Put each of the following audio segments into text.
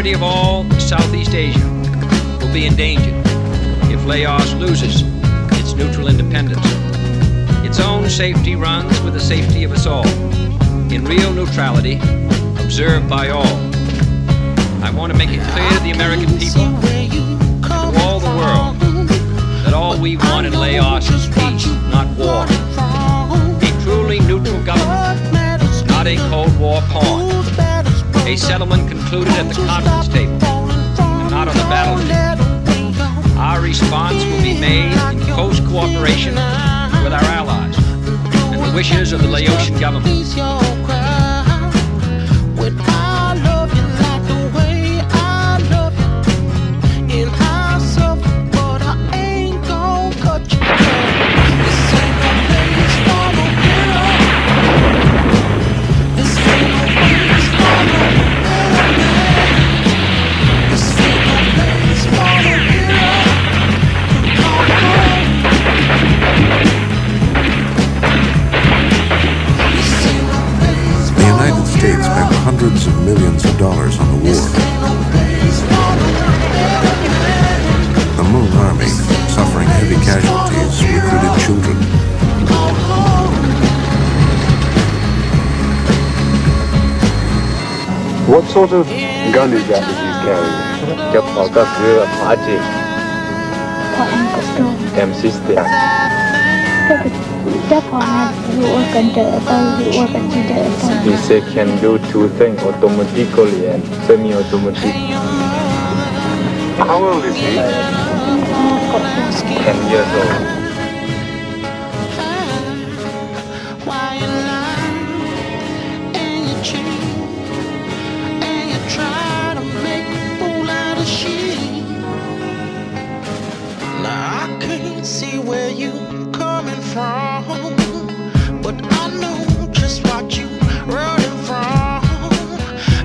prosperity of all Southeast Asia will be endangered if Laos loses its neutral independence. Its own safety runs with the safety of us all, in real neutrality, observed by all. I want to make it clear to the American people, to all the world, that all we want in Laos is peace, not war. A truly neutral government, not a Cold War pawn. A settlement concluded at the conference table, and not on the battlefield. Our response will be made in close cooperation with our allies and the wishes of the Laotian government. Hundreds of millions of dollars on the war. The Hmong army, suffering heavy casualties, recruited children. What sort of gun is that he's carrying? M60. He said can do two things, automatically and semi-automatic. How old is he? 10 years old. See where you coming from, but I know just what you running from,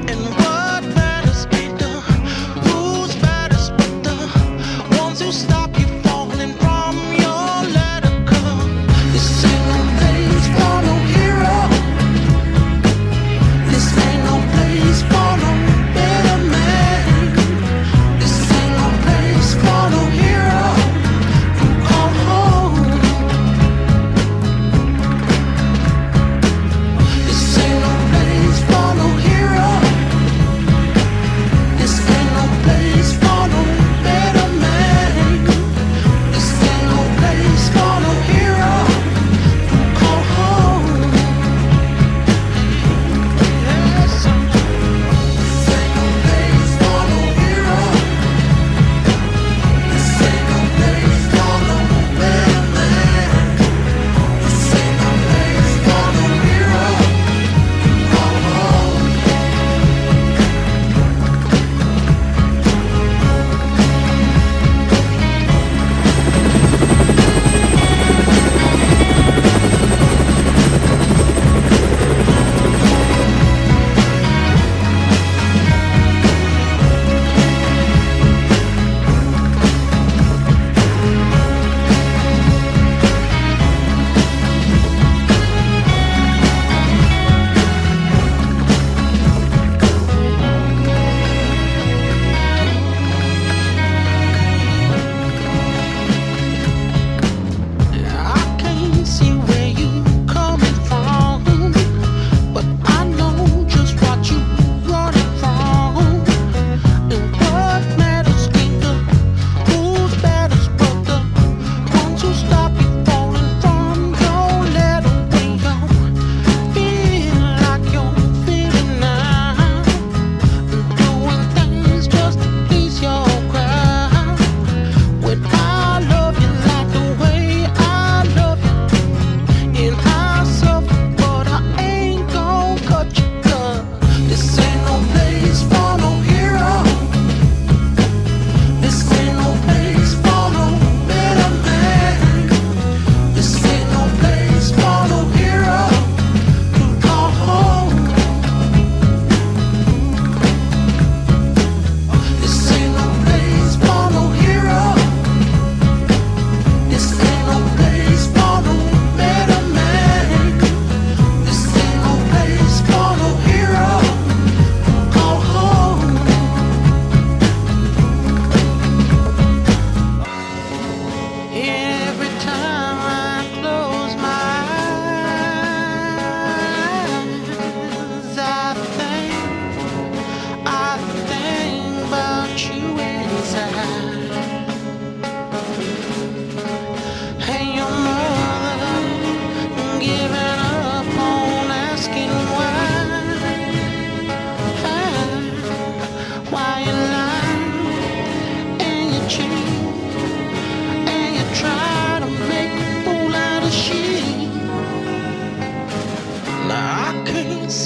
and what matters ain't the rules matters, but the ones who stop you falling from your ladder. Come, this ain't no place for no hero. This ain't no place for no better man. This ain't no place for no hero.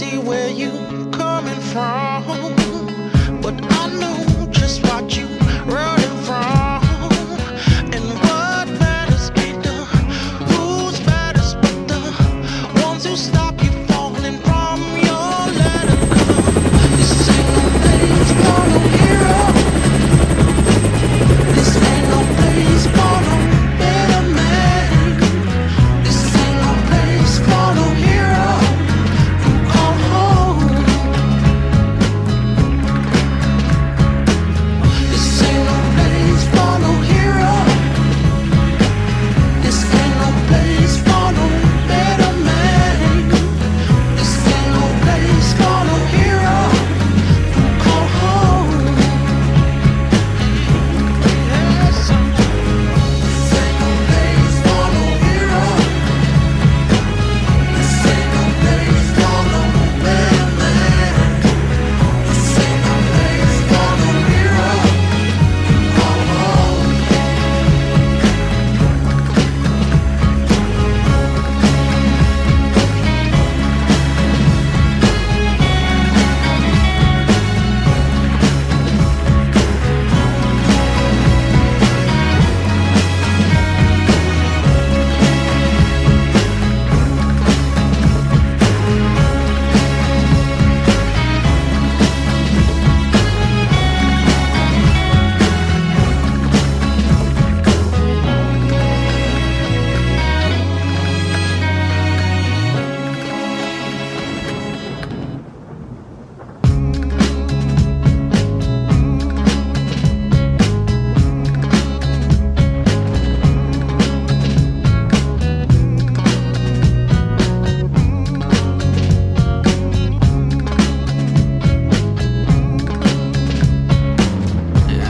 see where you coming from, but I know just what you running from. And what matters ain't the rules matters, but the ones who stop you falling from your ladder. This ain't no place for no hero. This ain't no place for no better man. This ain't no place for no hero who come home. This ain't no place for no hero. This ain't no place for no better man. This ain't no place for no hero who come home. Yes, this ain't no place for no hero. This ain't no place for no better man. This ain't no place for no hero who come home.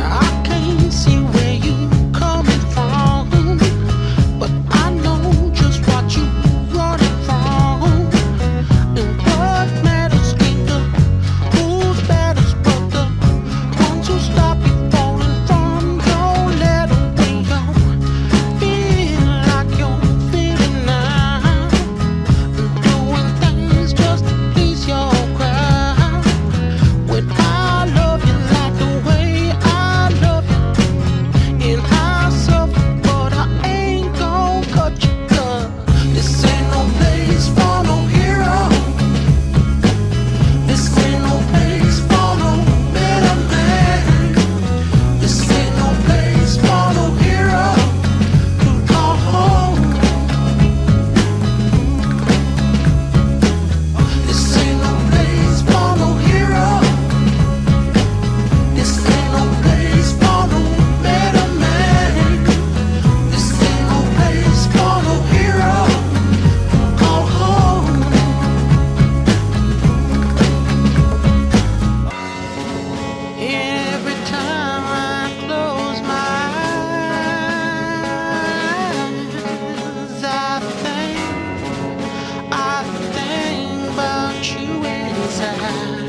I can't see where you coming from, but I know just what you running from. And what matters ain't the rules matters, but the ones who stop you falling from your ladder. When you feel like you're feeling now, doing things just to please your crowd. When I love you like the way I love you, and I suffer, but I ain't gon' cut you, 'cause this ain't no place for no hero. This ain't no place for no better man. This ain't no place for no hero to call home. This ain't no place for no hero. This ain't no place for no better man. This ain't no place for no hero who call home. Every time I close my eyes, I think about you inside.